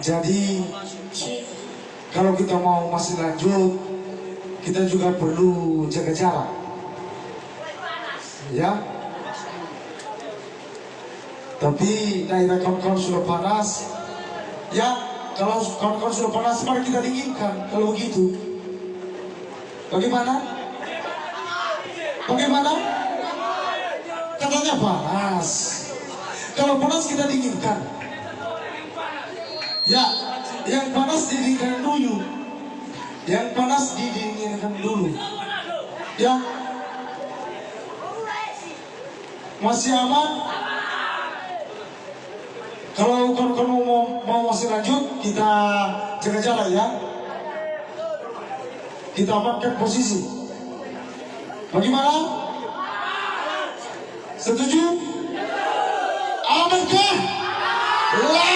Jadi kalau kita mau masih lanjut, kita juga perlu jaga jarak, ya. Tapi daerah kawan-kawan sudah panas, ya. Kalau kawan-kawan sudah panas, mari kita dinginkan. Kalau begitu, bagaimana? Bagaimana? Katanya panas. Kalau panas kita dinginkan. Ya, yang panas didinginkan dulu. Yang panas didinginkan dulu. Ya. Masih aman? Kalau kamu mau masih lanjut, kita jaga jarak ya. Kita amankan posisi. Bagaimana? Setuju?